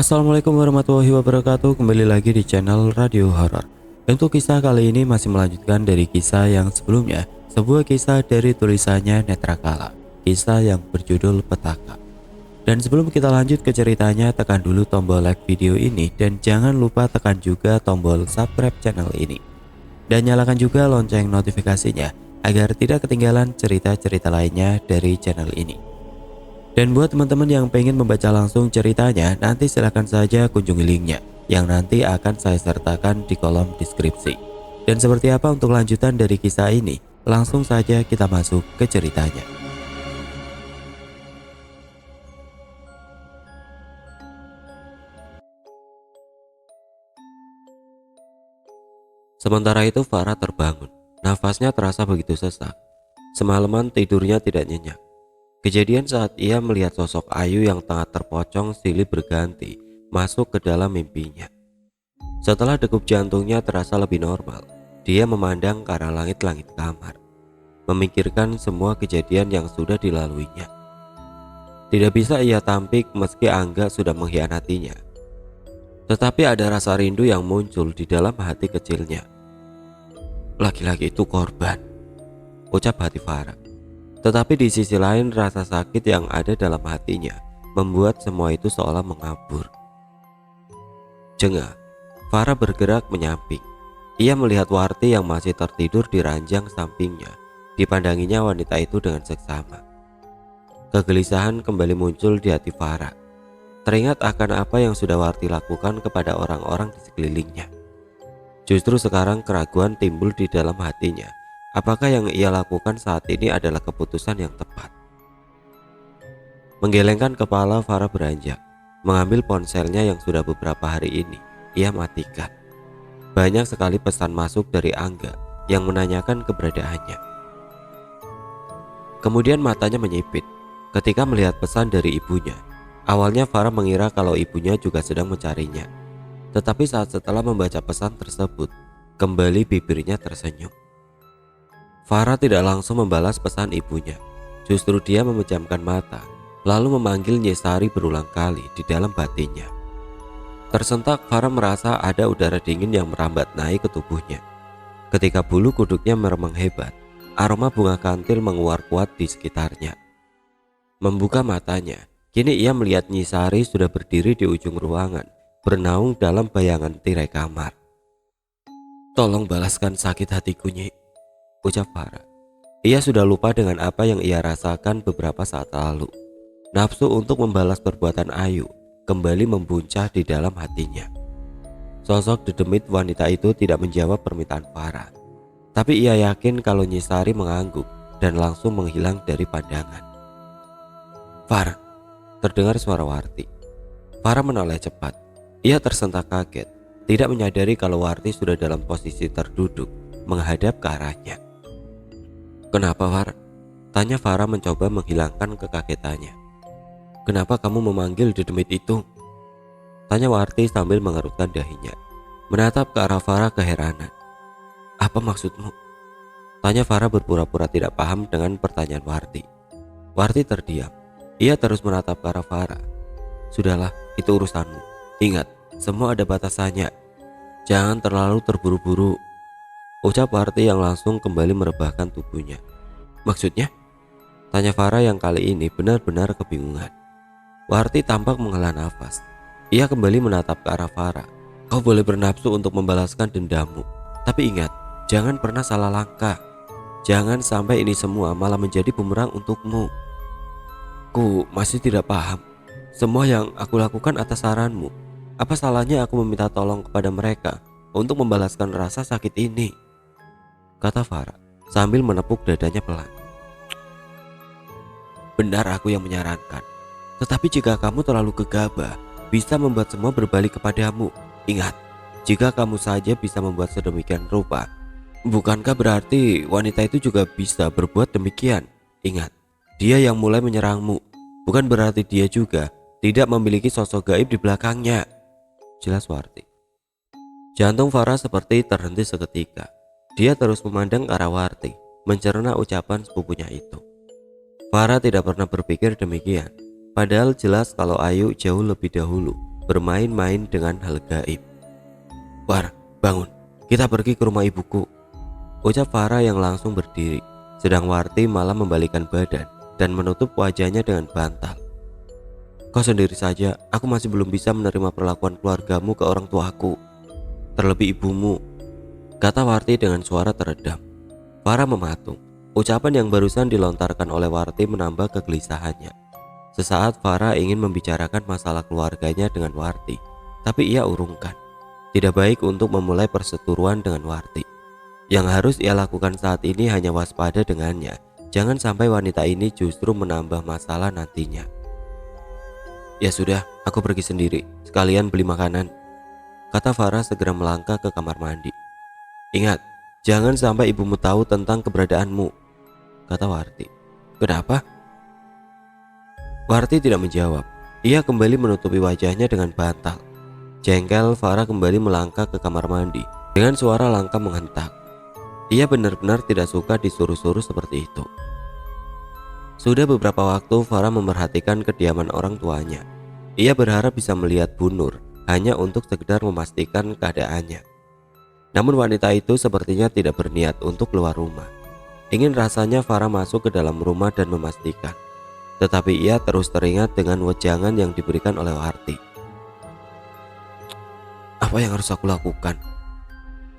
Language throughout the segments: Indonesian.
Assalamualaikum warahmatullahi wabarakatuh. Kembali lagi di channel Radio Horor. Untuk kisah kali ini masih melanjutkan dari kisah yang sebelumnya, sebuah kisah dari tulisannya Netrakala, kisah yang berjudul Petaka. Dan sebelum kita lanjut ke ceritanya, tekan dulu tombol like video ini dan jangan lupa tekan juga tombol subscribe channel ini. Dan nyalakan juga lonceng notifikasinya agar tidak ketinggalan cerita-cerita lainnya dari channel ini. Dan buat teman-teman yang pengen membaca langsung ceritanya, nanti silahkan saja kunjungi linknya yang nanti akan saya sertakan di kolom deskripsi. Dan seperti apa untuk lanjutan dari kisah ini? Langsung saja kita masuk ke ceritanya. Sementara itu Farah terbangun. Nafasnya terasa begitu sesak. Semalaman tidurnya tidak nyenyak. Kejadian saat ia melihat sosok Ayu yang tengah terpocong silih berganti masuk ke dalam mimpinya. Setelah degup jantungnya terasa lebih normal, dia memandang ke arah langit-langit kamar, memikirkan semua kejadian yang sudah dilaluinya. Tidak bisa ia tampik meski Angga sudah mengkhianatinya. Tetapi ada rasa rindu yang muncul di dalam hati kecilnya. Laki-laki itu korban, ucap hati Farah. Tetapi di sisi lain rasa sakit yang ada dalam hatinya membuat semua itu seolah mengabur. Jengah, Farah bergerak menyamping. Ia melihat Warti yang masih tertidur di ranjang sampingnya. Dipandanginya wanita itu dengan seksama. Kegelisahan kembali muncul di hati Farah. Teringat akan apa yang sudah Warti lakukan kepada orang-orang di sekelilingnya. Justru sekarang keraguan timbul di dalam hatinya. Apakah yang ia lakukan saat ini adalah keputusan yang tepat? Menggelengkan kepala, Farah beranjak, mengambil ponselnya yang sudah beberapa hari ini ia matikan. Banyak sekali pesan masuk dari Angga yang menanyakan keberadaannya. Kemudian matanya menyipit ketika melihat pesan dari ibunya. Awalnya Farah mengira kalau ibunya juga sedang mencarinya. Tetapi setelah membaca pesan tersebut, kembali bibirnya tersenyum. Farah tidak langsung membalas pesan ibunya. Justru dia memejamkan mata, lalu memanggil Nyesari berulang kali di dalam batinnya. Tersentak Farah merasa ada udara dingin yang merambat naik ke tubuhnya. Ketika bulu kuduknya meremang hebat, aroma bunga kantil menguar kuat di sekitarnya. Membuka matanya, kini ia melihat Nyesari sudah berdiri di ujung ruangan, bernaung dalam bayangan tirai kamar. "Tolong balaskan sakit hatiku, Nyi," ucap Farah. Ia sudah lupa dengan apa yang ia rasakan beberapa saat lalu. Nafsu untuk membalas perbuatan Ayu kembali membuncah di dalam hatinya. Sosok dedemit wanita itu tidak menjawab permintaan Farah. Tapi ia yakin kalau Nyesari mengangguk dan langsung menghilang dari pandangan. "Farah," terdengar suara Warti. Farah menoleh cepat. Ia tersentak kaget, tidak menyadari kalau Warti sudah dalam posisi terduduk menghadap ke arahnya. "Kenapa, Farah?" tanya Farah mencoba menghilangkan kekagetannya. "Kenapa kamu memanggil dedemit itu?" tanya Warti sambil mengerutkan dahinya, menatap ke arah Farah keheranan. "Apa maksudmu?" tanya Farah berpura-pura tidak paham dengan pertanyaan Warti. Warti terdiam. Ia terus menatap ke arah Farah. "Sudahlah, itu urusanmu. Ingat, semua ada batasannya. Jangan terlalu terburu-buru," ucap Warti yang langsung kembali merebahkan tubuhnya. "Maksudnya?" tanya Farah yang kali ini benar-benar kebingungan. Warti tampak menghela nafas. Ia kembali menatap ke arah Farah. "Kau boleh bernafsu untuk membalaskan dendammu. Tapi ingat, jangan pernah salah langkah. Jangan sampai ini semua malah menjadi bumerang untukmu." "Ku masih tidak paham. Semua yang aku lakukan atas saranmu. Apa salahnya aku meminta tolong kepada mereka untuk membalaskan rasa sakit ini?" kata Farah sambil menepuk dadanya pelan. "Benar aku yang menyarankan. Tetapi jika kamu terlalu gegabah, bisa membuat semua berbalik kepadamu. Ingat, jika kamu saja bisa membuat sedemikian rupa, bukankah berarti wanita itu juga bisa berbuat demikian? Ingat, dia yang mulai menyerangmu. Bukan berarti dia juga tidak memiliki sosok gaib di belakangnya," jelas Warti. Jantung Farah seperti terhenti seketika. Dia terus memandang ke arah Warti, mencerna ucapan sepupunya itu. Farah tidak pernah berpikir demikian. Padahal jelas kalau Ayu jauh lebih dahulu bermain-main dengan hal gaib. "Farah, bangun, kita pergi ke rumah ibuku," ucap Farah yang langsung berdiri, sedang Warti malah membalikkan badan dan menutup wajahnya dengan bantal. "Kau sendiri saja, aku masih belum bisa menerima perlakuan keluargamu ke orang tuaku, terlebih ibumu," kata Warti dengan suara teredam. Farah mematung. Ucapan yang barusan dilontarkan oleh Warti menambah kegelisahannya. Sesaat Farah ingin membicarakan masalah keluarganya dengan Warti, tapi ia urungkan. Tidak baik untuk memulai perseteruan dengan Warti. Yang harus ia lakukan saat ini hanya waspada dengannya. Jangan sampai wanita ini justru menambah masalah nantinya. "Ya sudah, aku pergi sendiri, sekalian beli makanan," kata Farah segera melangkah ke kamar mandi. "Ingat, jangan sampai ibumu tahu tentang keberadaanmu," kata Warti. "Kenapa?" Warti tidak menjawab. Ia kembali menutupi wajahnya dengan bantal. Jengkel, Farah kembali melangkah ke kamar mandi dengan suara langkah menghentak. Ia benar-benar tidak suka disuruh-suruh seperti itu. Sudah beberapa waktu Farah memerhatikan kediaman orang tuanya. Ia berharap bisa melihat Bu Nur hanya untuk sekedar memastikan keadaannya. Namun wanita itu sepertinya tidak berniat untuk keluar rumah. Ingin rasanya Farah masuk ke dalam rumah dan memastikan. Tetapi ia terus teringat dengan wejangan yang diberikan oleh Warti. "Apa yang harus aku lakukan?"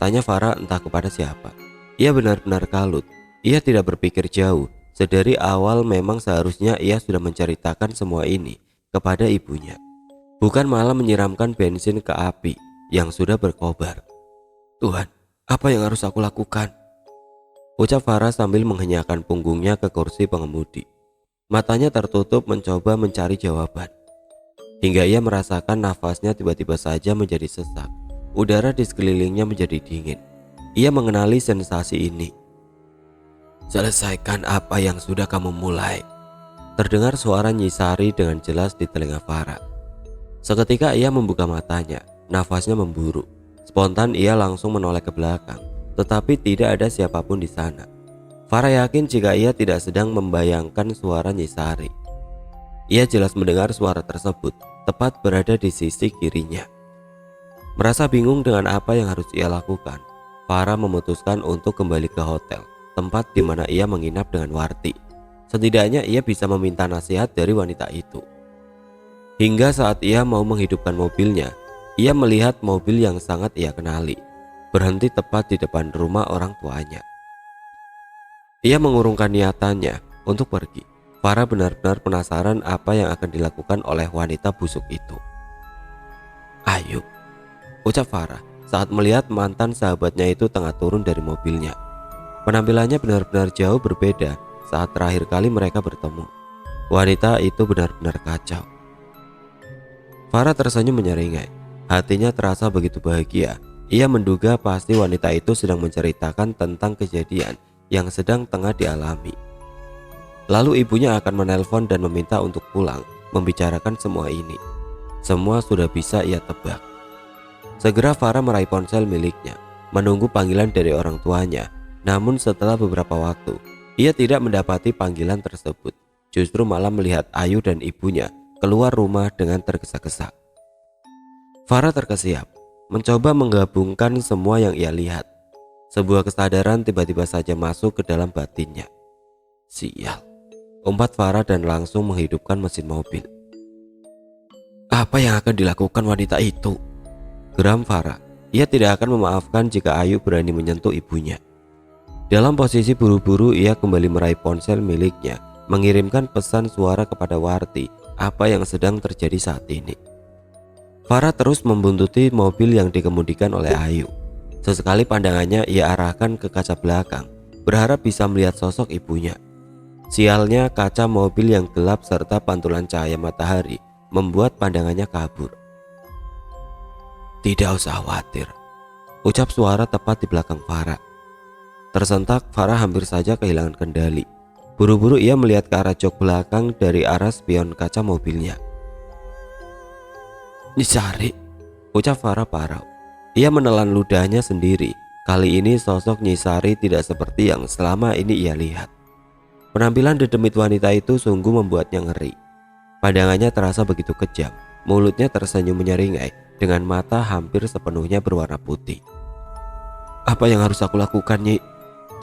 tanya Farah entah kepada siapa. Ia benar-benar kalut. Ia tidak berpikir jauh. Sedari awal memang seharusnya ia sudah menceritakan semua ini kepada ibunya. Bukan malah menyiramkan bensin ke api yang sudah berkobar. "Tuhan, apa yang harus aku lakukan?" ucap Farah sambil menghenyakan punggungnya ke kursi pengemudi. Matanya tertutup mencoba mencari jawaban. Hingga ia merasakan nafasnya tiba-tiba saja menjadi sesak. Udara di sekelilingnya menjadi dingin. Ia mengenali sensasi ini. "Selesaikan apa yang sudah kamu mulai," terdengar suara Nyisari dengan jelas di telinga Farah. Seketika ia membuka matanya. Nafasnya memburu. Spontan ia langsung menoleh ke belakang. Tetapi tidak ada siapapun di sana. Farah yakin jika ia tidak sedang membayangkan suara Nyisari. Ia jelas mendengar suara tersebut tepat berada di sisi kirinya. Merasa bingung dengan apa yang harus ia lakukan, Farah memutuskan untuk kembali ke hotel, tempat di mana ia menginap dengan Warti. Setidaknya ia bisa meminta nasihat dari wanita itu. Hingga saat ia mau menghidupkan mobilnya, ia melihat mobil yang sangat ia kenali berhenti tepat di depan rumah orang tuanya. Ia mengurungkan niatannya untuk pergi. Farah benar-benar penasaran apa yang akan dilakukan oleh wanita busuk itu. "Ayo," ucap Farah saat melihat mantan sahabatnya itu tengah turun dari mobilnya. Penampilannya benar-benar jauh berbeda saat terakhir kali mereka bertemu. Wanita itu benar-benar kacau. Farah tersenyum menyeringai. Hatinya terasa begitu bahagia. Ia menduga pasti wanita itu sedang menceritakan tentang kejadian yang sedang tengah dialami. Lalu ibunya akan menelpon dan meminta untuk pulang membicarakan semua ini. Semua sudah bisa ia tebak. Segera Farah meraih ponsel miliknya, menunggu panggilan dari orang tuanya. Namun setelah beberapa waktu, ia tidak mendapati panggilan tersebut. Justru malah melihat Ayu dan ibunya keluar rumah dengan tergesa-gesa. Farah terkesiap, mencoba menggabungkan semua yang ia lihat. Sebuah kesadaran tiba-tiba saja masuk ke dalam batinnya. "Sial," umpat Farah dan langsung menghidupkan mesin mobil. "Apa yang akan dilakukan wanita itu?" geram Farah. Ia tidak akan memaafkan jika Ayu berani menyentuh ibunya. Dalam posisi buru-buru ia kembali meraih ponsel miliknya, mengirimkan pesan suara kepada Warti apa yang sedang terjadi saat ini. Farah terus membuntuti mobil yang dikemudikan oleh Ayu. Sesekali pandangannya ia arahkan ke kaca belakang, berharap bisa melihat sosok ibunya. Sialnya kaca mobil yang gelap serta pantulan cahaya matahari membuat pandangannya kabur. "Tidak usah khawatir," ucap suara tepat di belakang Farah. Tersentak, Farah hampir saja kehilangan kendali. Buru-buru ia melihat ke arah jok belakang dari arah spion kaca mobilnya. "Nyisari," ucap Farah parau. Ia menelan ludahnya sendiri. Kali ini sosok Nyisari tidak seperti yang selama ini ia lihat. Penampilan dedemit wanita itu sungguh membuatnya ngeri. Pandangannya terasa begitu kejam. mulutnya tersenyum menyeringai dengan mata hampir sepenuhnya berwarna putih. "Apa yang harus aku lakukan, Nyi?"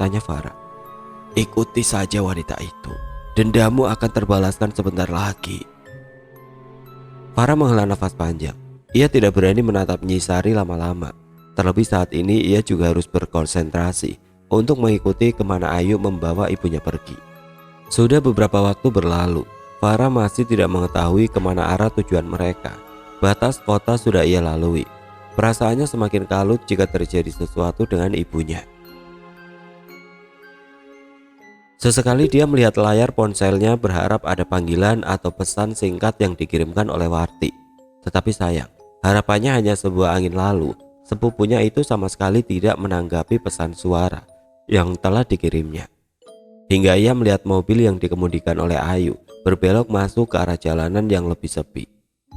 tanya Farah. "Ikuti saja wanita itu. Dendamu akan terbalaskan sebentar lagi." Farah menghela nafas panjang. Ia tidak berani menatap Nyi Sari lama-lama. Terlebih saat ini ia juga harus berkonsentrasi untuk mengikuti kemana Ayu membawa ibunya pergi. Sudah beberapa waktu berlalu, Farah masih tidak mengetahui kemana arah tujuan mereka. Batas kota sudah ia lalui. Perasaannya semakin kalut jika terjadi sesuatu dengan ibunya. Sesekali dia melihat layar ponselnya berharap ada panggilan atau pesan singkat yang dikirimkan oleh Warti. Tetapi sayang, harapannya hanya sebuah angin lalu. Sepupunya itu sama sekali tidak menanggapi pesan suara yang telah dikirimnya. Hingga ia melihat mobil yang dikemudikan oleh Ayu berbelok masuk ke arah jalanan yang lebih sepi.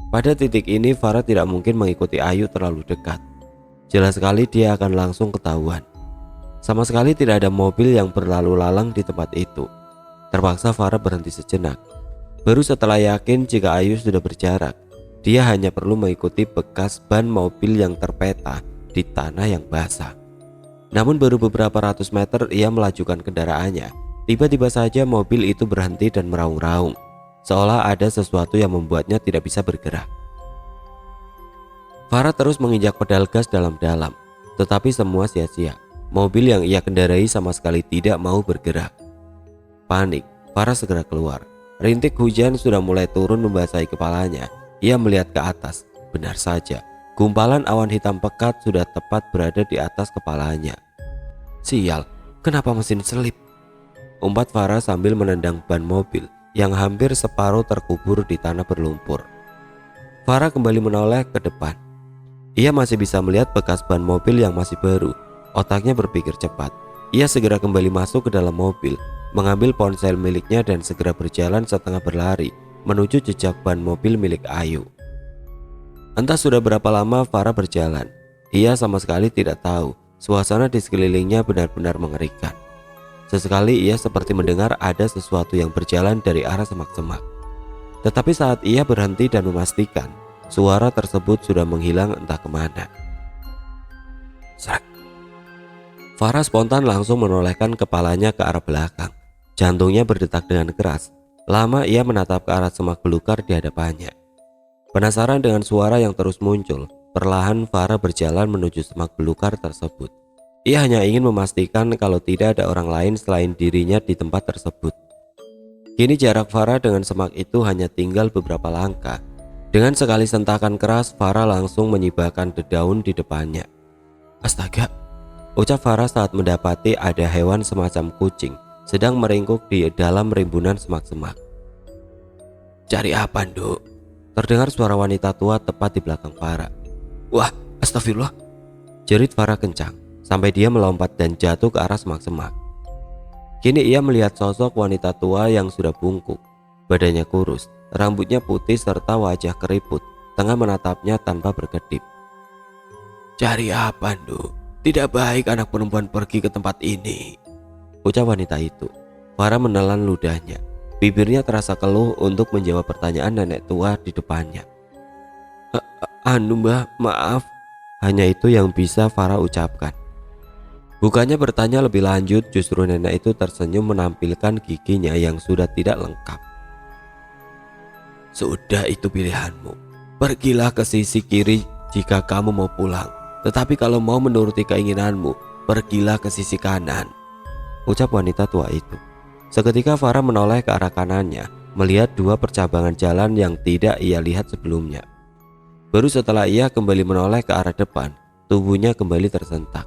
Pada titik ini Farah tidak mungkin mengikuti Ayu terlalu dekat. Jelas sekali dia akan langsung ketahuan. Sama sekali tidak ada mobil yang berlalu lalang di tempat itu. Terpaksa Farah berhenti sejenak. Baru setelah yakin jika Ayu sudah berjarak, dia hanya perlu mengikuti bekas ban mobil yang terpeta di tanah yang basah. Namun baru beberapa ratus meter ia melajukan kendaraannya. Tiba-tiba saja mobil itu berhenti dan meraung-raung, seolah ada sesuatu yang membuatnya tidak bisa bergerak. Farah terus menginjak pedal gas dalam-dalam, tetapi semua sia-sia. Mobil yang ia kendarai sama sekali tidak mau bergerak. Panik, Farah segera keluar. Rintik hujan sudah mulai turun membasahi kepalanya. Ia melihat ke atas. Benar saja, gumpalan awan hitam pekat sudah tepat berada di atas kepalanya. Sial, kenapa mesin selip? Umpat Farah sambil menendang ban mobil yang hampir separuh terkubur di tanah berlumpur. Farah kembali menoleh ke depan. Ia masih bisa melihat bekas ban mobil yang masih baru. Otaknya berpikir cepat. Ia segera kembali masuk ke dalam mobil, mengambil ponsel miliknya dan segera berjalan setengah berlari menuju jejak ban mobil milik Ayu. Entah sudah berapa lama Farah berjalan. Ia sama sekali tidak tahu suasana di sekelilingnya benar-benar mengerikan. Sesekali ia seperti mendengar ada sesuatu yang berjalan dari arah semak-semak. Tetapi saat ia berhenti dan memastikan, suara tersebut sudah menghilang entah kemana. Serak. Farah spontan langsung menolehkan kepalanya ke arah belakang. Jantungnya berdetak dengan keras. Lama ia menatap ke arah semak belukar di hadapannya. Penasaran dengan suara yang terus muncul, perlahan Farah berjalan menuju semak belukar tersebut. Ia hanya ingin memastikan kalau tidak ada orang lain selain dirinya di tempat tersebut. Kini jarak Farah dengan semak itu hanya tinggal beberapa langkah. Dengan sekali sentakan keras, Farah langsung menyibakkan dedaun di depannya. Astaga, ucap Farah saat mendapati ada hewan semacam kucing sedang meringkuk di dalam rimbunan semak-semak. Cari apa, Nduk? Terdengar suara wanita tua tepat di belakang Farah. Wah, astagfirullah, jerit Farah kencang sampai dia melompat dan jatuh ke arah semak-semak. Kini ia melihat sosok wanita tua yang sudah bungkuk, badannya kurus, rambutnya putih serta wajah keriput, tengah menatapnya tanpa berkedip. Cari apa, Nduk? Tidak baik anak perempuan pergi ke tempat ini, ucap wanita itu. Farah menelan ludahnya. Bibirnya terasa keluh untuk menjawab pertanyaan nenek tua di depannya. Anu Mbah, maaf. Hanya itu yang bisa Farah ucapkan. Bukannya bertanya lebih lanjut, justru nenek itu tersenyum menampilkan giginya yang sudah tidak lengkap. Sudah, itu pilihanmu. Pergilah ke sisi kiri jika kamu mau pulang. Tetapi kalau mau menuruti keinginanmu, pergilah ke sisi kanan, ucap wanita tua itu. Seketika Farah menoleh ke arah kanannya, melihat dua percabangan jalan yang tidak ia lihat sebelumnya. Baru setelah ia kembali menoleh ke arah depan, tubuhnya kembali tersentak.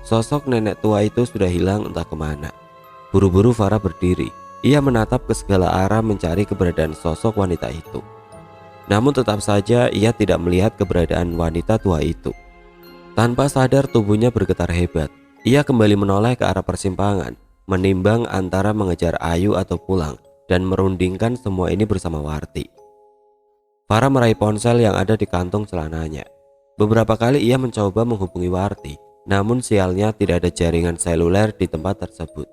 Sosok nenek tua itu sudah hilang entah kemana. Buru-buru Farah berdiri. Ia menatap ke segala arah mencari keberadaan sosok wanita itu. Namun tetap saja ia tidak melihat keberadaan wanita tua itu. Tanpa sadar tubuhnya bergetar hebat. Ia kembali menoleh ke arah persimpangan, menimbang antara mengejar Ayu atau pulang, dan merundingkan semua ini bersama Warti. Farah meraih ponsel yang ada di kantong celananya. Beberapa kali ia mencoba menghubungi Warti, namun sialnya tidak ada jaringan seluler di tempat tersebut.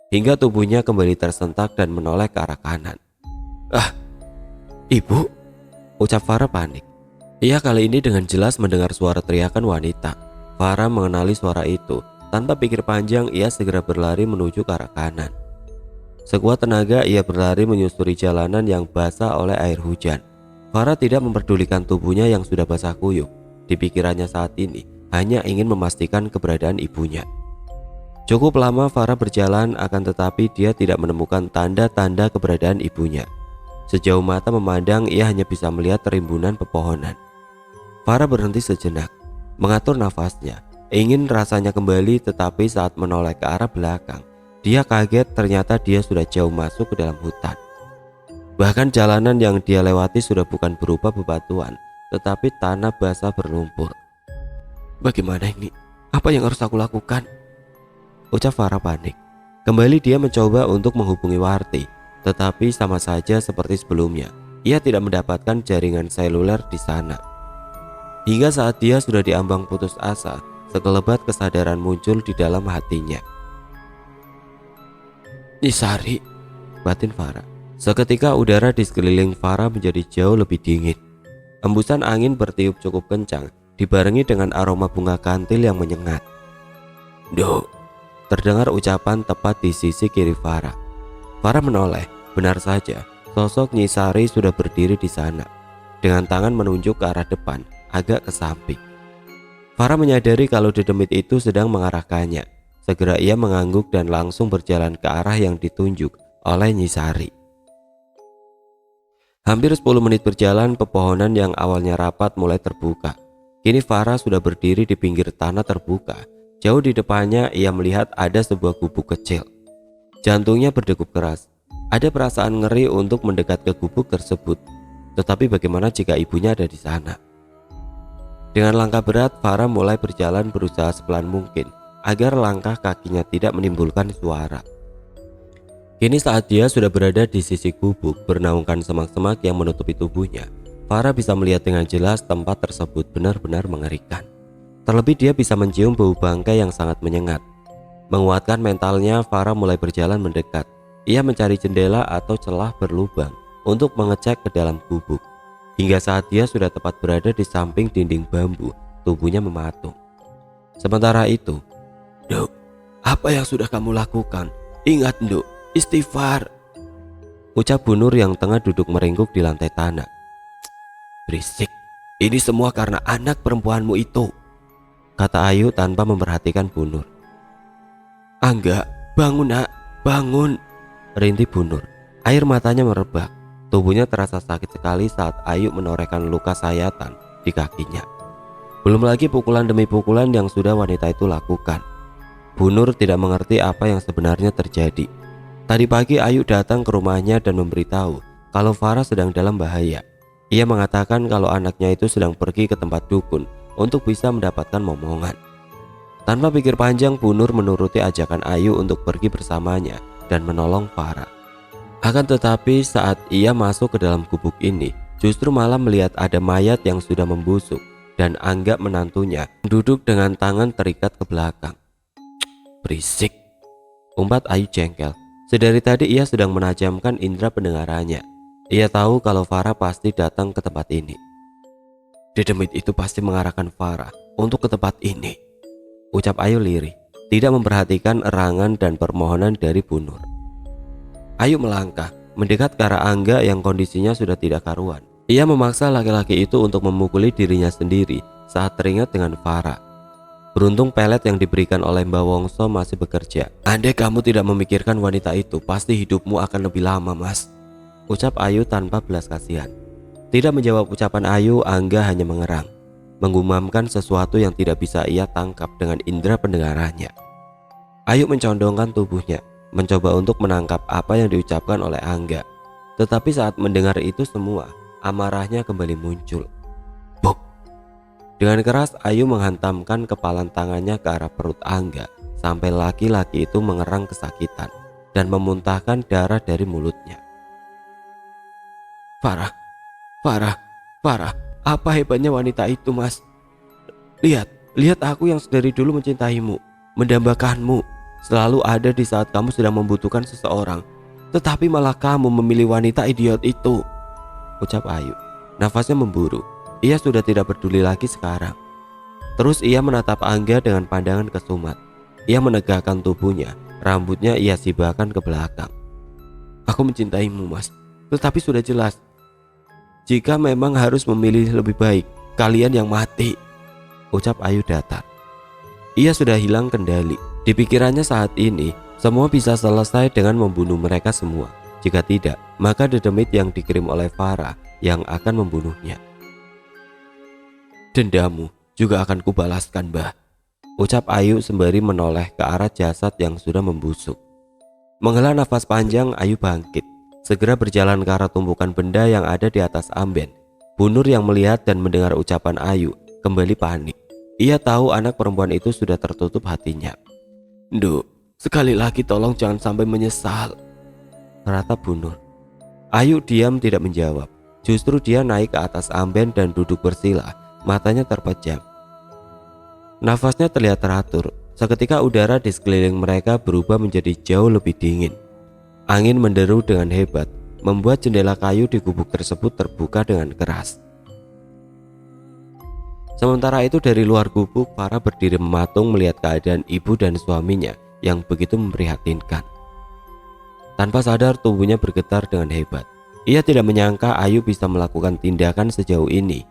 Hingga tubuhnya kembali tersentak dan menoleh ke arah kanan. Ibu? Ucap Farah panik. Ia kali ini dengan jelas mendengar suara teriakan wanita. Farah mengenali suara itu. Tanpa pikir panjang, ia segera berlari menuju ke arah kanan. Sekuat tenaga ia berlari menyusuri jalanan yang basah oleh air hujan. Farah tidak memperdulikan tubuhnya yang sudah basah kuyup. Di pikirannya saat ini hanya ingin memastikan keberadaan ibunya. Cukup lama Farah berjalan, akan tetapi dia tidak menemukan tanda-tanda keberadaan ibunya. Sejauh mata memandang, ia hanya bisa melihat rimbunan pepohonan. Farah berhenti sejenak, mengatur nafasnya, ingin rasanya kembali, tetapi saat menoleh ke arah belakang, dia kaget ternyata dia sudah jauh masuk ke dalam hutan. Bahkan jalanan yang dia lewati sudah bukan berupa bebatuan, tetapi tanah basah berlumpur. Bagaimana ini? Apa yang harus aku lakukan? Ucap Farah panik. Kembali dia mencoba untuk menghubungi Warti, tetapi sama saja seperti sebelumnya. Ia tidak mendapatkan jaringan seluler di sana. Hingga saat dia sudah diambang putus asa, sekelebat kesadaran muncul di dalam hatinya. Nisari, batin Farah. Seketika udara di sekeliling Farah menjadi jauh lebih dingin. Embusan angin bertiup cukup kencang, dibarengi dengan aroma bunga kantil yang menyengat. Duh, terdengar ucapan tepat di sisi kiri Farah. Farah menoleh, benar saja, sosok Nyisari sudah berdiri di sana, dengan tangan menunjuk ke arah depan, agak ke samping. Farah menyadari kalau dedemit itu sedang mengarahkannya. Segera ia mengangguk dan langsung berjalan ke arah yang ditunjuk oleh Nyisari. Hampir 10 menit berjalan, pepohonan yang awalnya rapat mulai terbuka. Kini Farah sudah berdiri di pinggir tanah terbuka. Jauh di depannya ia melihat ada sebuah gubuk kecil. Jantungnya berdegup keras. Ada perasaan ngeri untuk mendekat ke gubuk tersebut. Tetapi bagaimana jika ibunya ada di sana? Dengan langkah berat, Farah mulai berjalan berusaha sepelan mungkin agar langkah kakinya tidak menimbulkan suara. Kini saat dia sudah berada di sisi gubuk bernaungkan semak-semak yang menutupi tubuhnya, Farah bisa melihat dengan jelas tempat tersebut benar-benar mengerikan. Terlebih dia bisa mencium bau bangkai yang sangat menyengat. Menguatkan mentalnya, Farah mulai berjalan mendekat. Ia mencari jendela atau celah berlubang untuk mengecek ke dalam gubuk. Hingga saat dia sudah tepat berada di samping dinding bambu, tubuhnya mematung. Sementara itu, Duk, apa yang sudah kamu lakukan? Ingat Duk, istighfar, ucap Bu Nur yang tengah duduk meringkuk di lantai tanah. Berisik, ini semua karena anak perempuanmu itu, kata Ayu tanpa memperhatikan Bu Nur. Angga, bangun nak, bangun, rintih Bu Nur. Air matanya merebak. Tubuhnya terasa sakit sekali saat Ayu menorehkan luka sayatan di kakinya. Belum lagi pukulan demi pukulan yang sudah wanita itu lakukan. Bu Nur tidak mengerti apa yang sebenarnya terjadi. Tadi pagi Ayu datang ke rumahnya dan memberitahu kalau Farah sedang dalam bahaya. Ia mengatakan kalau anaknya itu sedang pergi ke tempat dukun untuk bisa mendapatkan momongan. Tanpa pikir panjang, Bu Nur menuruti ajakan Ayu untuk pergi bersamanya dan menolong Farah. Akan tetapi saat ia masuk ke dalam gubuk ini, justru malah melihat ada mayat yang sudah membusuk dan Angga menantunya duduk dengan tangan terikat ke belakang. Berisik, umpat Ayu jengkel. Sedari tadi ia sedang menajamkan indera pendengarannya. Ia tahu kalau Farah pasti datang ke tempat ini. Dedemit itu pasti mengarahkan Farah untuk ke tempat ini, ucap Ayu lirih, tidak memperhatikan erangan dan permohonan dari Bu Nur. Ayu melangkah, mendekat ke arah Angga yang kondisinya sudah tidak karuan. Ia memaksa laki-laki itu untuk memukuli dirinya sendiri saat teringat dengan Farah. Beruntung pelet yang diberikan oleh Mbak Wongso masih bekerja. Andai kamu tidak memikirkan wanita itu, pasti hidupmu akan lebih lama, Mas, ucap Ayu tanpa belas kasihan. Tidak menjawab ucapan Ayu, Angga hanya mengerang, menggumamkan sesuatu yang tidak bisa ia tangkap dengan indera pendengarannya. Ayu mencondongkan tubuhnya, mencoba untuk menangkap apa yang diucapkan oleh Angga. Tetapi saat mendengar itu semua, amarahnya kembali muncul. Buk! Dengan keras Ayu menghantamkan kepalan tangannya ke arah perut Angga sampai laki-laki itu mengerang kesakitan dan memuntahkan darah dari mulutnya. Farah, Farah, Farah, apa hebatnya wanita itu, Mas? Lihat aku yang dari dulu mencintaimu, mendambakanmu, selalu ada di saat kamu sedang membutuhkan seseorang. Tetapi malah kamu memilih wanita idiot itu, ucap Ayu. Nafasnya memburu. Ia sudah tidak peduli lagi sekarang. Terus ia menatap Angga dengan pandangan kesumat. Ia menegakkan tubuhnya, rambutnya ia sibahkan ke belakang. Aku mencintaimu, Mas. Tetapi sudah jelas, jika memang harus memilih, lebih baik kalian yang mati, ucap Ayu datar. Ia sudah hilang kendali. Di pikirannya saat ini, semua bisa selesai dengan membunuh mereka semua. Jika tidak, maka dedemit yang dikirim oleh Farah yang akan membunuhnya. Dendamu juga akan kubalaskan, Mbah, ucap Ayu sembari menoleh ke arah jasad yang sudah membusuk. Menghela nafas panjang, Ayu bangkit, segera berjalan ke arah tumpukan benda yang ada di atas amben. Bunur yang melihat dan mendengar ucapan Ayu kembali panik. Ia tahu anak perempuan itu sudah tertutup hatinya. Nduk, sekali lagi tolong jangan sampai menyesal, ratap Bunur. Ayu diam tidak menjawab. Justru dia naik ke atas amben dan duduk bersila, matanya terpejam. Nafasnya terlihat teratur. Seketika udara di sekeliling mereka berubah menjadi jauh lebih dingin. Angin menderu dengan hebat, membuat jendela kayu di gubuk tersebut terbuka dengan keras. Sementara itu dari luar gubuk, Farah berdiri mematung melihat keadaan ibu dan suaminya yang begitu memprihatinkan. Tanpa sadar tubuhnya bergetar dengan hebat. Ia tidak menyangka Ayu bisa melakukan tindakan sejauh ini.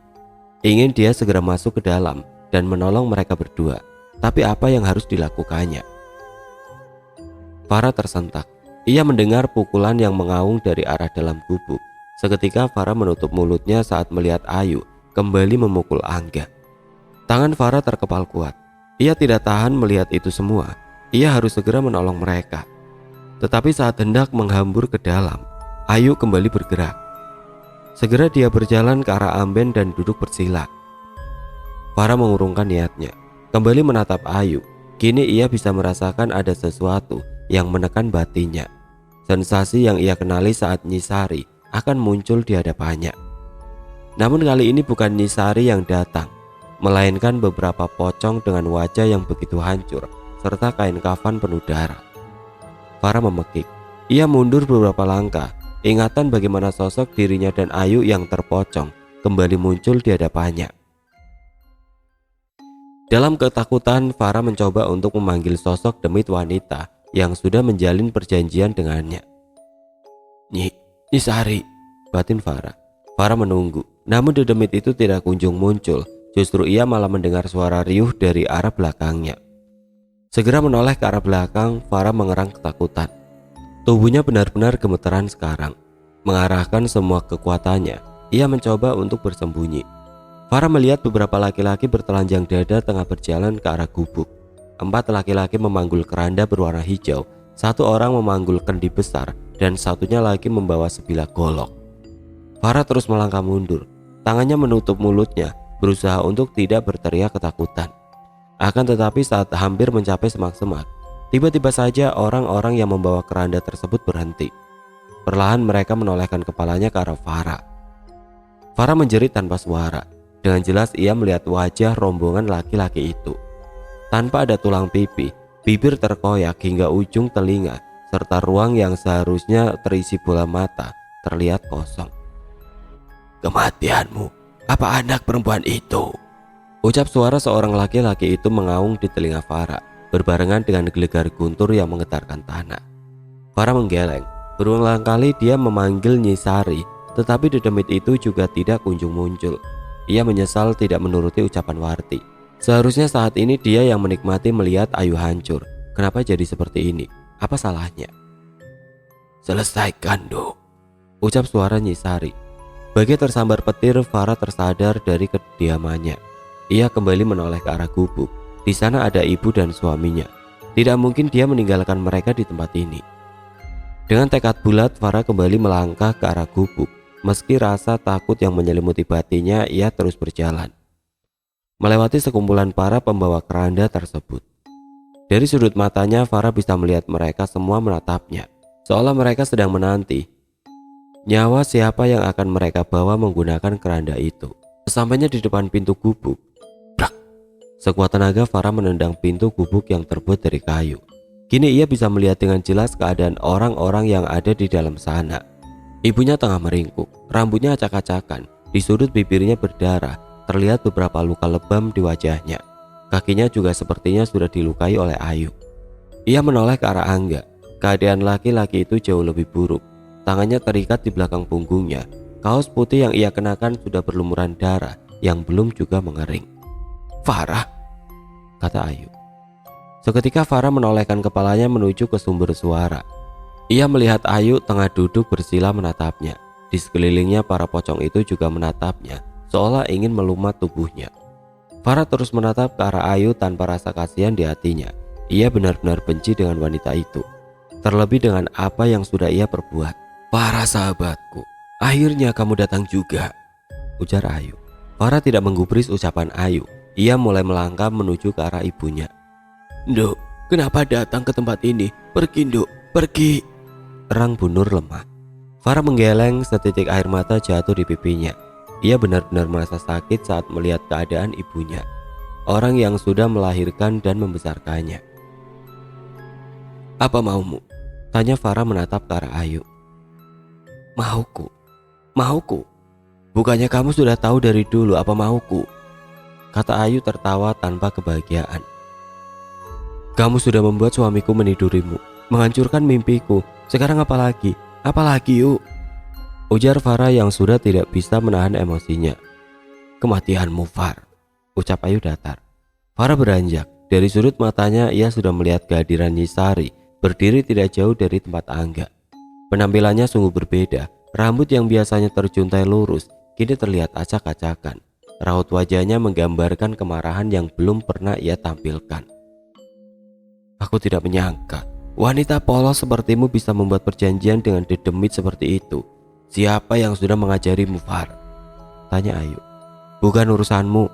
Ingin dia segera masuk ke dalam dan menolong mereka berdua. Tapi apa yang harus dilakukannya? Farah tersentak. Ia mendengar pukulan yang mengaung dari arah dalam gubuk. Seketika Farah menutup mulutnya saat melihat Ayu kembali memukul Angga. Tangan Farah terkepal kuat. Ia tidak tahan melihat itu semua. Ia harus segera menolong mereka. Tetapi saat hendak menghambur ke dalam, Ayu kembali bergerak. Segera dia berjalan ke arah amben dan duduk bersila. Farah mengurungkan niatnya, kembali menatap Ayu. Kini ia bisa merasakan ada sesuatu yang menekan batinnya. Sensasi yang ia kenali saat Nyisari akan muncul di hadapannya. Namun kali ini bukan Nyisari yang datang, melainkan beberapa pocong dengan wajah yang begitu hancur serta kain kafan penuh darah. Farah memekik. Ia mundur beberapa langkah. Ingatan bagaimana sosok dirinya dan Ayu yang terpocong kembali muncul di hadapannya. Dalam ketakutan, Farah mencoba untuk memanggil sosok demit wanita yang sudah menjalin perjanjian dengannya. Nyisari, batin Farah. Farah menunggu, namun dedemit itu tidak kunjung muncul. Justru ia malah mendengar suara riuh dari arah belakangnya. Segera menoleh ke arah belakang, Farah mengerang ketakutan. Tubuhnya benar-benar gemeteran sekarang. Mengarahkan semua kekuatannya, ia mencoba untuk bersembunyi. Farah melihat beberapa laki-laki bertelanjang dada tengah berjalan ke arah gubuk. 4 laki-laki memanggul keranda berwarna hijau, 1 orang memanggul kendi besar, dan satunya lagi membawa sebilah golok. Farah terus melangkah mundur, tangannya menutup mulutnya, berusaha untuk tidak berteriak ketakutan. Akan tetapi saat hampir mencapai semak-semak, tiba-tiba saja orang-orang yang membawa keranda tersebut berhenti. Perlahan mereka menolehkan kepalanya ke arah Farah. Farah menjerit tanpa suara. Dengan jelas ia melihat wajah rombongan laki-laki itu. Tanpa ada tulang pipi, bibir terkoyak hingga ujung telinga, serta ruang yang seharusnya terisi bola mata terlihat kosong. Kematianmu, apa anak perempuan itu? Ucap suara seorang laki-laki itu mengaung di telinga Farah, berbarengan dengan gelegar guntur yang menggetarkan tanah. Farah menggeleng. Berulang kali dia memanggil Nyisari, tetapi dedemit itu juga tidak kunjung muncul. Ia menyesal tidak menuruti ucapan Warti. Seharusnya saat ini dia yang menikmati melihat Ayu hancur. Kenapa jadi seperti ini? Apa salahnya? Selesaikan, Dok, ucap suara Nyisari. Bagi tersambar petir, Farah tersadar dari kediamannya. Ia kembali menoleh ke arah gubuk. Di sana ada ibu dan suaminya. Tidak mungkin dia meninggalkan mereka di tempat ini. Dengan tekad bulat, Farah kembali melangkah ke arah gubuk. Meski rasa takut yang menyelimuti batinnya, ia terus berjalan, melewati sekumpulan para pembawa keranda tersebut. Dari sudut matanya, Farah bisa melihat mereka semua menatapnya, seolah mereka sedang menanti nyawa siapa yang akan mereka bawa menggunakan keranda itu. Sesampainya di depan pintu gubuk, brak, sekuat tenaga Farah menendang pintu gubuk yang terbuat dari kayu. Kini ia bisa melihat dengan jelas keadaan orang-orang yang ada di dalam sana. Ibunya tengah meringkuk, rambutnya acak-acakan, Di sudut bibirnya berdarah, terlihat beberapa luka lebam di wajahnya. Kakinya juga sepertinya sudah dilukai oleh Ayu. Ia menoleh ke arah Angga. Keadaan laki-laki itu jauh lebih buruk. Tangannya terikat di belakang punggungnya. Kaos putih yang ia kenakan sudah berlumuran darah yang belum juga mengering. "Farah," kata Ayu. Seketika Farah menolehkan kepalanya menuju ke sumber suara. Ia melihat Ayu tengah duduk bersila menatapnya. Di sekelilingnya para pocong itu juga menatapnya, seolah ingin melumat tubuhnya. Farah terus menatap ke arah Ayu tanpa rasa kasihan di hatinya. Ia benar-benar benci dengan wanita itu, terlebih dengan apa yang sudah ia perbuat. "Farah sahabatku, akhirnya kamu datang juga," ujar Ayu. Farah tidak menggubris ucapan Ayu. Ia mulai melangkah menuju ke arah ibunya. "Nduk, kenapa datang ke tempat ini? Pergi, Nduk, pergi," erang Bu Nur lemah. Farah menggeleng, setitik air mata jatuh di pipinya. Ia benar-benar merasa sakit saat melihat keadaan ibunya, orang yang sudah melahirkan dan membesarkannya. "Apa maumu?" tanya Farah menatap ke arah Ayu. Mauku. Bukannya kamu sudah tahu dari dulu apa mauku?" kata Ayu tertawa tanpa kebahagiaan. "Kamu sudah membuat suamiku menidurimu, menghancurkan mimpiku. Sekarang apa lagi? Apa lagi yuk?" ujar Farah yang sudah tidak bisa menahan emosinya. "Kematianmu, Far," ucap Ayu datar. Farah beranjak. Dari sudut matanya ia sudah melihat kehadiran Nyisari berdiri tidak jauh dari tempat Angga. Penampilannya sungguh berbeda. Rambut yang biasanya terjuntai lurus kini terlihat acak-acakan. Raut wajahnya menggambarkan kemarahan yang belum pernah ia tampilkan. "Aku tidak menyangka wanita polos sepertimu bisa membuat perjanjian dengan dedemit seperti itu. Siapa yang sudah mengajarimu, Far?" tanya Ayu. "Bukan urusanmu,"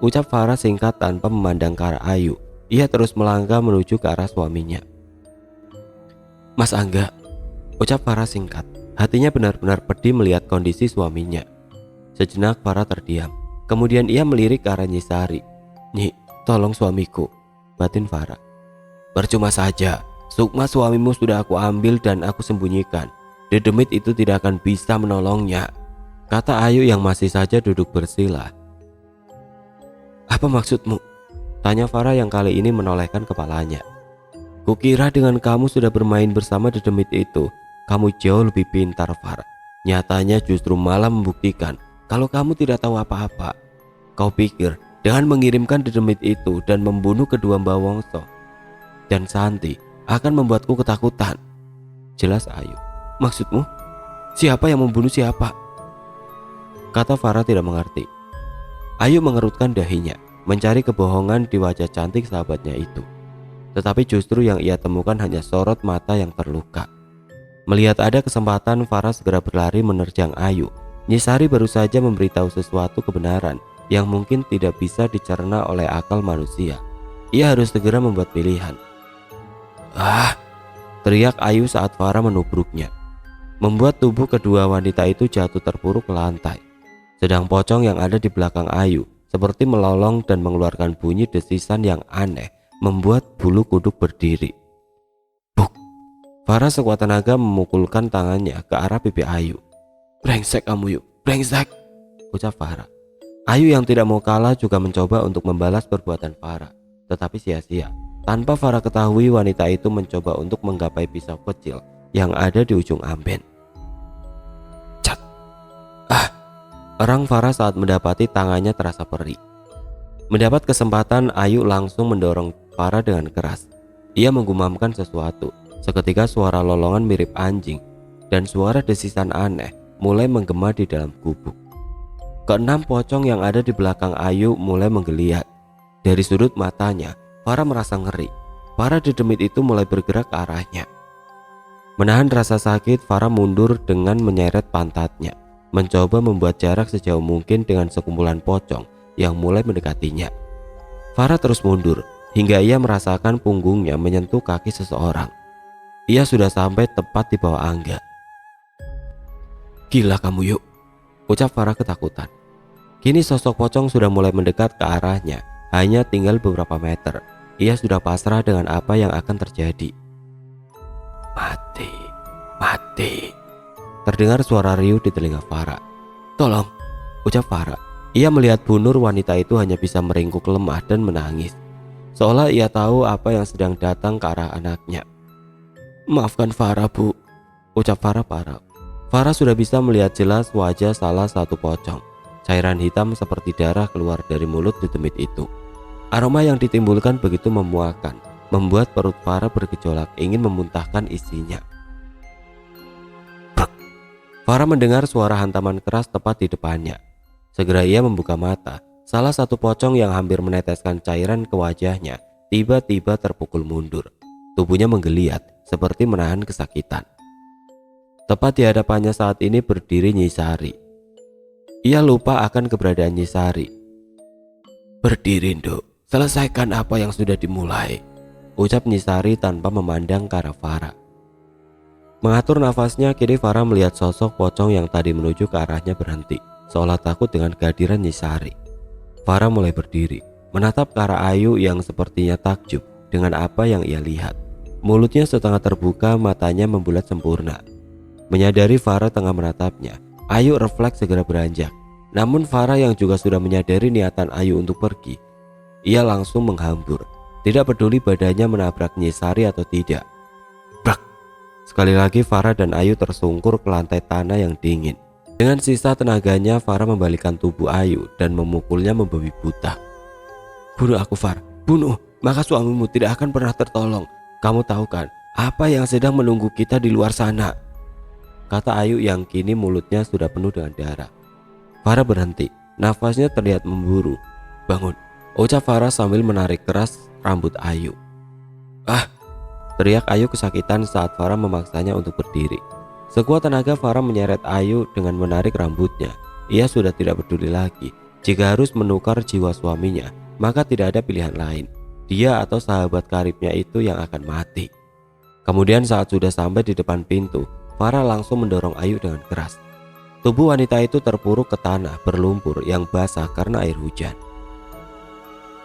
ucap Farah singkat tanpa memandang ke arah Ayu. Ia terus melangkah menuju ke arah suaminya. "Mas Angga," ucap Farah singkat. Hatinya benar-benar pedih melihat kondisi suaminya. Sejenak Farah terdiam. Kemudian ia melirik ke arah Nyisari. "Nyi, tolong suamiku," batin Farah. "Percuma saja. Sukma suamimu sudah aku ambil dan aku sembunyikan. Dedemit itu tidak akan bisa menolongnya," kata Ayu yang masih saja duduk bersila. "Apa maksudmu?" tanya Farah yang kali ini menolehkan kepalanya. "Kukira dengan kamu sudah bermain bersama dedemit itu, kamu jauh lebih pintar, Farah. Nyatanya justru malah membuktikan kalau kamu tidak tahu apa-apa. Kau pikir dengan mengirimkan dedemit itu dan membunuh kedua Mbak Wongso dan Santi akan membuatku ketakutan?" "Jelas Ayu. Maksudmu? Siapa yang membunuh siapa?" kata Farah tidak mengerti. Ayu mengerutkan dahinya, mencari kebohongan di wajah cantik sahabatnya itu. Tetapi justru yang ia temukan hanya sorot mata yang terluka. Melihat ada kesempatan, Farah segera berlari menerjang Ayu. Nyisari baru saja memberitahu sesuatu kebenaran yang mungkin tidak bisa dicerna oleh akal manusia. Ia harus segera membuat pilihan. "Ah!" teriak Ayu saat Farah menubruknya, membuat tubuh kedua wanita itu jatuh terpuruk ke lantai. Sedang pocong yang ada di belakang Ayu seperti melolong dan mengeluarkan bunyi desisan yang aneh, membuat bulu kuduk berdiri. Buk! Farah sekuat tenaga memukulkan tangannya ke arah pipi Ayu. "Brengsek kamu yuk, brengsek!" ucap Farah. Ayu yang tidak mau kalah juga mencoba untuk membalas perbuatan Farah, tetapi sia-sia. Tanpa Farah ketahui, wanita itu mencoba untuk menggapai pisau kecil yang ada di ujung amben. Cat! "Ah!" erang Farah saat mendapati tangannya terasa perih. Mendapat kesempatan, Ayu langsung mendorong Farah dengan keras. Ia menggumamkan sesuatu. Seketika suara lolongan mirip anjing dan suara desisan aneh mulai menggema di dalam gubuk. Keenam pocong yang ada di belakang Ayu mulai menggeliat. Dari sudut matanya, Farah merasa ngeri. Para dedemit itu mulai bergerak ke arahnya. Menahan rasa sakit, Farah mundur dengan menyeret pantatnya, mencoba membuat jarak sejauh mungkin dengan sekumpulan pocong yang mulai mendekatinya. Farah terus mundur hingga ia merasakan punggungnya menyentuh kaki seseorang. Ia sudah sampai tepat di bawah Angga. "Gila kamu yuk," ucap Farah ketakutan. Kini sosok pocong sudah mulai mendekat ke arahnya. Hanya tinggal beberapa meter. Ia sudah pasrah dengan apa yang akan terjadi. Mati. Terdengar suara riuh di telinga Farah. Tolong, ucap Farah. Ia melihat Bu Nur, wanita itu hanya bisa meringkuk lemah dan menangis, seolah ia tahu apa yang sedang datang ke arah anaknya. Maafkan Farah, Bu, ucap Farah parau. Farah sudah bisa melihat jelas wajah salah satu pocong. Cairan hitam seperti darah keluar dari mulut dedemit itu. Aroma yang ditimbulkan begitu memuakkan, membuat perut Farah bergejolak ingin memuntahkan isinya. Brek. Farah mendengar suara hantaman keras tepat di depannya. Segera ia membuka mata. Salah satu pocong yang hampir meneteskan cairan ke wajahnya tiba-tiba terpukul mundur. Tubuhnya menggeliat seperti menahan kesakitan. Tepat di hadapannya saat ini berdiri Nyi Sari. Ia lupa akan keberadaan Nyi Sari. Berdiri, Nduk, selesaikan apa yang sudah dimulai, ucap Nyi Sari tanpa memandang ke arah Farah. Mengatur nafasnya, kini Farah melihat sosok pocong yang tadi menuju ke arahnya berhenti, seolah takut dengan kehadiran Nyi Sari. Farah mulai berdiri, menatap ke arah Ayu yang sepertinya takjub dengan apa yang ia lihat. Mulutnya setengah terbuka, matanya membulat sempurna. Menyadari Farah tengah menatapnya, Ayu refleks segera beranjak. Namun Farah yang juga sudah menyadari niatan Ayu untuk pergi, ia langsung menghambur, tidak peduli badannya menabrak Nyi Sari atau tidak. Brak! Sekali lagi Farah dan Ayu tersungkur ke lantai tanah yang dingin. Dengan sisa tenaganya, Farah membalikkan tubuh Ayu dan memukulnya membabi buta. Bunuh aku, Farah, bunuh, maka suamimu tidak akan pernah tertolong. Kamu tahu kan apa yang sedang menunggu kita di luar sana, kata Ayu yang kini mulutnya sudah penuh dengan darah. Farah berhenti, nafasnya terlihat memburu. Bangun, ucap Farah sambil menarik keras rambut Ayu. Ah! Teriak Ayu kesakitan saat Farah memaksanya untuk berdiri. Sekuat tenaga Farah menyeret Ayu dengan menarik rambutnya. Ia sudah tidak peduli lagi. Jika harus menukar jiwa suaminya, maka tidak ada pilihan lain. Dia atau sahabat karibnya itu yang akan mati. Kemudian saat sudah sampai di depan pintu, Farah langsung mendorong Ayu dengan keras. Tubuh wanita itu terpuruk ke tanah berlumpur yang basah karena air hujan.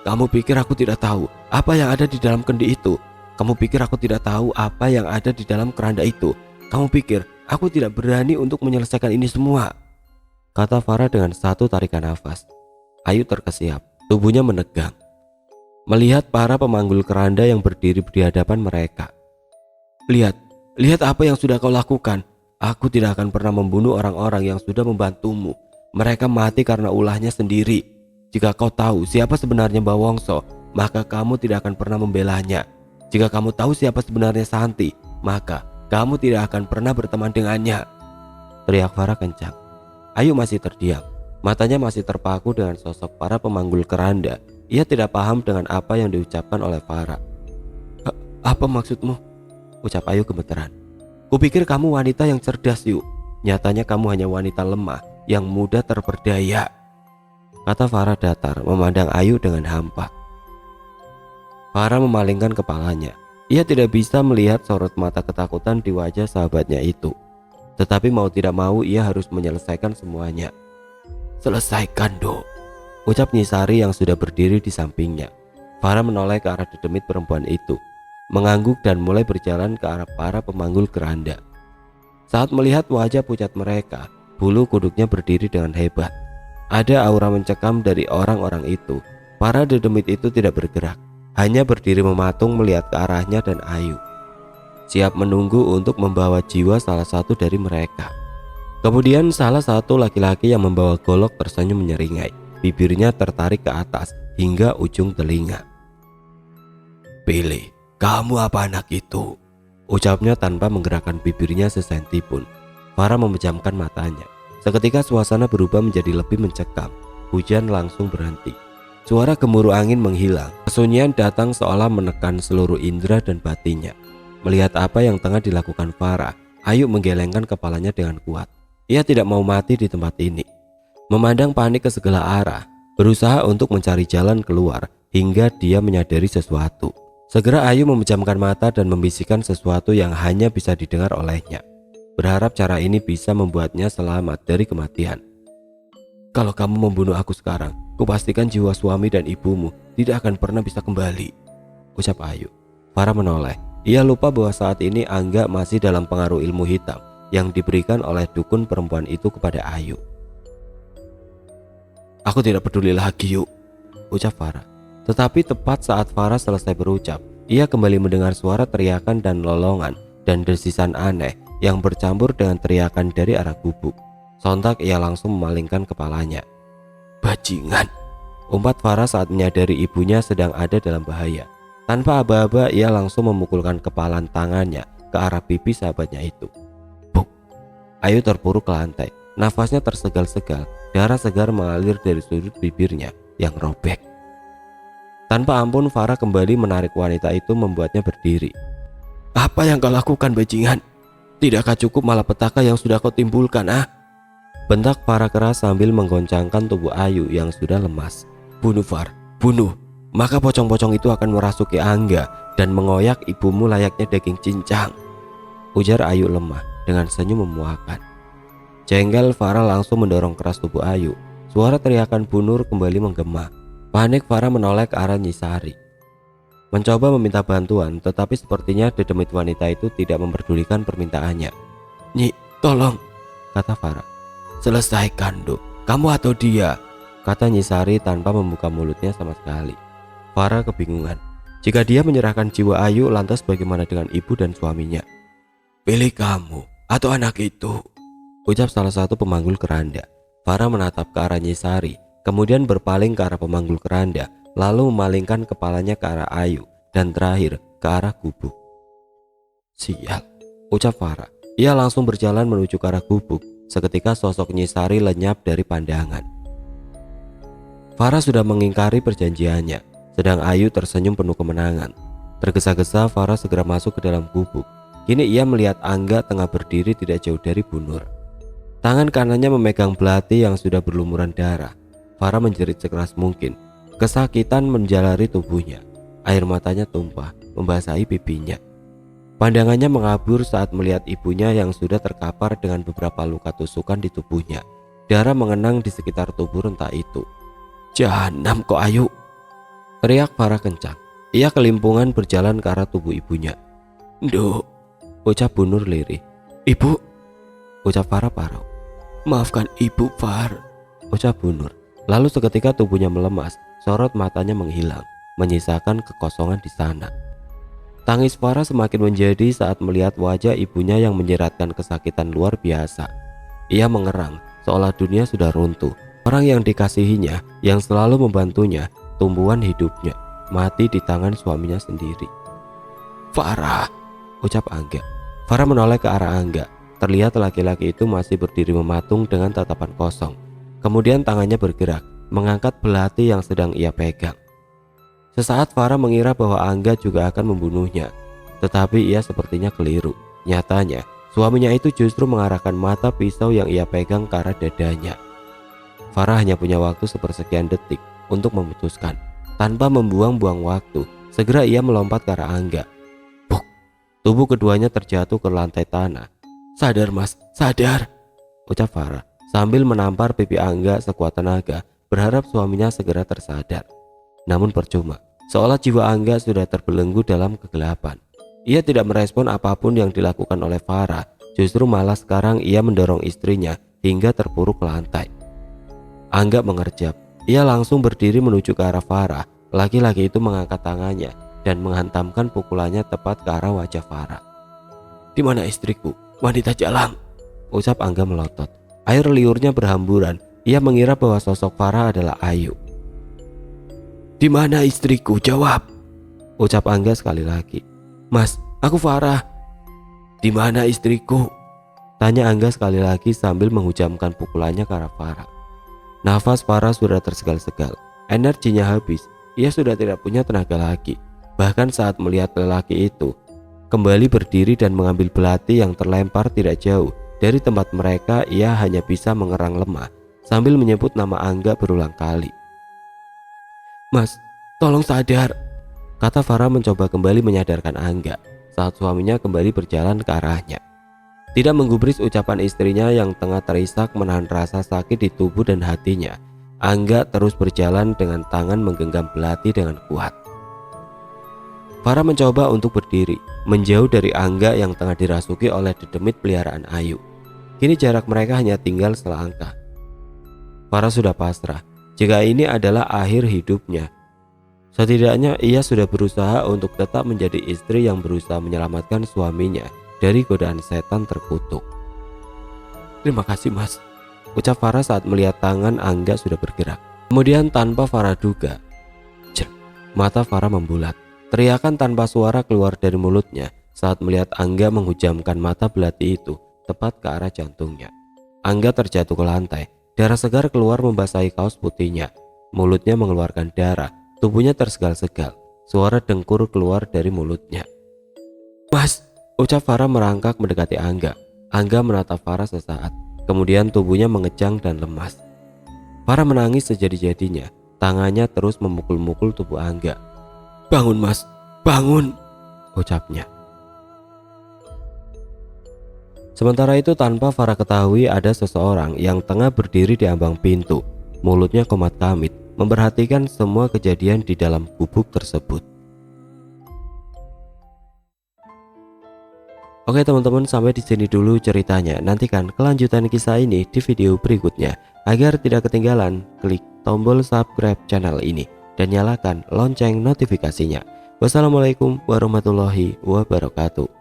Kamu pikir aku tidak tahu apa yang ada di dalam kendi itu? Kamu pikir aku tidak tahu apa yang ada di dalam keranda itu? Kamu pikir aku tidak berani untuk menyelesaikan ini semua? Kata Farah dengan satu tarikan nafas. Ayu terkesiap, tubuhnya menegang melihat para pemanggul keranda yang berdiri di hadapan mereka. Lihat apa yang sudah kau lakukan. Aku tidak akan pernah membunuh orang-orang yang sudah membantumu. Mereka mati karena ulahnya sendiri. Jika kau tahu siapa sebenarnya Mbak Wongso, maka kamu tidak akan pernah membelanya. Jika kamu tahu siapa sebenarnya Santi, maka kamu tidak akan pernah berteman dengannya, teriak Farah kencang. Ayu masih terdiam, matanya masih terpaku dengan sosok para pemanggul keranda. Ia tidak paham dengan apa yang diucapkan oleh Farah. Apa maksudmu? Ucap Ayu gemeteran. Kupikir kamu wanita yang cerdas, Yu. Nyatanya kamu hanya wanita lemah yang mudah terperdaya, kata Farah datar memandang Ayu dengan hampa. Farah memalingkan kepalanya. Ia tidak bisa melihat sorot mata ketakutan di wajah sahabatnya itu. Tetapi mau tidak mau ia harus menyelesaikan semuanya. Selesaikan, Dok, ucap Nyi Sari yang sudah berdiri di sampingnya. Farah menoleh ke arah dedemit perempuan itu, mengangguk dan mulai berjalan ke arah para pemanggul keranda. Saat melihat wajah pucat mereka, bulu kuduknya berdiri dengan hebat. Ada aura mencekam dari orang-orang itu. Para dedemit itu tidak bergerak, hanya berdiri mematung melihat ke arahnya dan Ayu, siap menunggu untuk membawa jiwa salah satu dari mereka. Kemudian salah satu laki-laki yang membawa golok tersenyum menyeringai, bibirnya tertarik ke atas hingga ujung telinga. Pilih, kamu apa anak itu? Ucapnya tanpa menggerakkan bibirnya sesenti pun. Farah memejamkan matanya. Seketika suasana berubah menjadi lebih mencekam. Hujan langsung berhenti. Suara gemuruh angin menghilang. Kesunyian datang seolah menekan seluruh indera dan batinnya. Melihat apa yang tengah dilakukan Farah, Ayu menggelengkan kepalanya dengan kuat. Ia tidak mau mati di tempat ini. Memandang panik ke segala arah, berusaha untuk mencari jalan keluar hingga dia menyadari sesuatu. Segera Ayu memejamkan mata dan membisikkan sesuatu yang hanya bisa didengar olehnya. Berharap cara ini bisa membuatnya selamat dari kematian. Kalau kamu membunuh aku sekarang, kupastikan jiwa suami dan ibumu tidak akan pernah bisa kembali, ucap Ayu. Farah menoleh. Ia lupa bahwa saat ini Angga masih dalam pengaruh ilmu hitam yang diberikan oleh dukun perempuan itu kepada Ayu. Aku tidak peduli lagi yuk, ucap Farah. Tetapi tepat saat Farah selesai berucap, ia kembali mendengar suara teriakan dan lolongan dan desisan aneh yang bercampur dengan teriakan dari arah gubuk. Sontak ia langsung memalingkan kepalanya. Bajingan, umpat Farah saat menyadari ibunya sedang ada dalam bahaya. Tanpa aba-aba ia langsung memukulkan kepalan tangannya ke arah pipi sahabatnya itu. Buk! Ayu terpuruk ke lantai, nafasnya tersegal-segal, darah segar mengalir dari sudut bibirnya yang robek. Tanpa ampun Farah kembali menarik wanita itu membuatnya berdiri. Apa yang kau lakukan bajingan? Tidakkah cukup malapetaka yang sudah kau timbulkan Bentak Farah keras sambil menggoncangkan tubuh Ayu yang sudah lemas. Bunuh Far, bunuh. Maka pocong-pocong itu akan merasuki Angga dan mengoyak ibumu layaknya daging cincang, ujar Ayu lemah dengan senyum memuakan. Jengkel Farah langsung mendorong keras tubuh Ayu. Suara teriakan bunuh kembali menggema. Panik Farah menoleh ke arah Nyisari, mencoba meminta bantuan, tetapi sepertinya dedemit wanita itu tidak memperdulikan permintaannya. Nyi, tolong, kata Farah. Selesaikan dok, kamu atau dia, kata Nyisari tanpa membuka mulutnya sama sekali. Farah kebingungan. Jika dia menyerahkan jiwa Ayu, lantas bagaimana dengan ibu dan suaminya? Pilih kamu atau anak itu, ucap salah satu pemanggul keranda. Farah menatap ke arah Nyisari, kemudian berpaling ke arah pemanggul keranda, lalu memalingkan kepalanya ke arah Ayu, dan terakhir ke arah gubuk. Sial, ucap Farah. Ia langsung berjalan menuju ke arah gubuk. Seketika sosok Nyisari lenyap dari pandangan. Farah sudah mengingkari perjanjiannya, sedang Ayu tersenyum penuh kemenangan. Tergesa-gesa Farah segera masuk ke dalam gubuk. Kini ia melihat Angga tengah berdiri tidak jauh dari Bu Nur. Tangan kanannya memegang belati yang sudah berlumuran darah. Farah menjerit sekeras mungkin. Kesakitan menjalari tubuhnya. Air matanya tumpah, membasahi pipinya. Pandangannya mengabur saat melihat ibunya yang sudah terkapar dengan beberapa luka tusukan di tubuhnya. Darah mengenang di sekitar tubuh renta itu. Jahanam kok Ayu, teriak Farah kencang. Ia kelimpungan berjalan ke arah tubuh ibunya. Duh, ucap Bu Nur lirih. Ibu, ucap Farah parau. Maafkan ibu Far, ucap Bu Nur. Lalu seketika tubuhnya melemas, sorot matanya menghilang, menyisakan kekosongan di sana. Tangis Farah semakin menjadi saat melihat wajah ibunya yang menyeratkan kesakitan luar biasa. Ia mengerang seolah dunia sudah runtuh. Orang yang dikasihinya, yang selalu membantunya, tumbuhan hidupnya, mati di tangan suaminya sendiri. Farah, ucap Angga. Farah menoleh ke arah Angga. Terlihat laki-laki itu masih berdiri mematung dengan tatapan kosong. Kemudian tangannya bergerak, mengangkat belati yang sedang ia pegang. Sesaat Farah mengira bahwa Angga juga akan membunuhnya, tetapi ia sepertinya keliru. Nyatanya, suaminya itu justru mengarahkan mata pisau yang ia pegang ke arah dadanya. Farah hanya punya waktu sepersekian detik untuk memutuskan. Tanpa membuang-buang waktu, segera ia melompat ke arah Angga. Buk! Tubuh keduanya terjatuh ke lantai tanah. Sadar mas, sadar, ucap Farah sambil menampar pipi Angga sekuat tenaga, berharap suaminya segera tersadar. Namun percuma. Seolah jiwa Angga sudah terbelenggu dalam kegelapan. Ia tidak merespon apapun yang dilakukan oleh Farah. Justru malah sekarang ia mendorong istrinya hingga terpuruk ke lantai. Angga mengerjap. Ia langsung berdiri menuju ke arah Farah. Laki-laki itu mengangkat tangannya dan menghantamkan pukulannya tepat ke arah wajah Farah. Di mana istriku, wanita jalang, ucap Angga melotot. Air liurnya berhamburan. Ia mengira bahwa sosok Farah adalah Ayu. Di mana istriku? Jawab, ucap Angga sekali lagi. Mas, aku Farah. Di mana istriku? Tanya Angga sekali lagi sambil menghujamkan pukulannya ke arah Farah. Nafas Farah sudah tersegal-segal. Energinya habis. Ia sudah tidak punya tenaga lagi. Bahkan saat melihat lelaki itu kembali berdiri dan mengambil belati yang terlempar tidak jauh dari tempat mereka, ia hanya bisa mengerang lemah sambil menyebut nama Angga berulang kali. Mas, tolong sadar, kata Farah mencoba kembali menyadarkan Angga saat suaminya kembali berjalan ke arahnya. Tidak menggubris ucapan istrinya yang tengah terisak menahan rasa sakit di tubuh dan hatinya, Angga terus berjalan dengan tangan menggenggam belati dengan kuat. Farah mencoba untuk berdiri, menjauh dari Angga yang tengah dirasuki oleh dedemit peliharaan Ayu. Kini jarak mereka hanya tinggal selangkah. Farah sudah pasrah. jika ini adalah akhir hidupnya. Setidaknya ia sudah berusaha untuk tetap menjadi istri yang berusaha menyelamatkan suaminya dari godaan setan terkutuk. "Terima kasih mas," ucap Farah saat melihat tangan Angga sudah bergerak. Kemudian tanpa Farah duga, mata Farah membulat. Teriakan tanpa suara keluar dari mulutnya saat melihat Angga menghujamkan mata belati itu tepat ke arah jantungnya. Angga terjatuh ke lantai. Darah segar keluar membasahi kaos putihnya. Mulutnya mengeluarkan darah. Tubuhnya tersegal-segal. Suara dengkur keluar dari mulutnya. "Mas," ucap Farah merangkak mendekati Angga. Angga menatap Farah sesaat. Kemudian tubuhnya mengejang dan lemas. Farah menangis sejadi-jadinya. Tangannya terus memukul-mukul tubuh Angga. "Bangun mas, bangun," ucapnya. Sementara itu tanpa Farah ketahui ada seseorang yang tengah berdiri di ambang pintu. Mulutnya komat kamit, memperhatikan semua kejadian di dalam gubuk tersebut. Oke teman-teman, sampai di sini dulu ceritanya. Nantikan kelanjutan kisah ini di video berikutnya. Agar tidak ketinggalan, klik tombol subscribe channel ini dan nyalakan lonceng notifikasinya. Wassalamualaikum warahmatullahi wabarakatuh.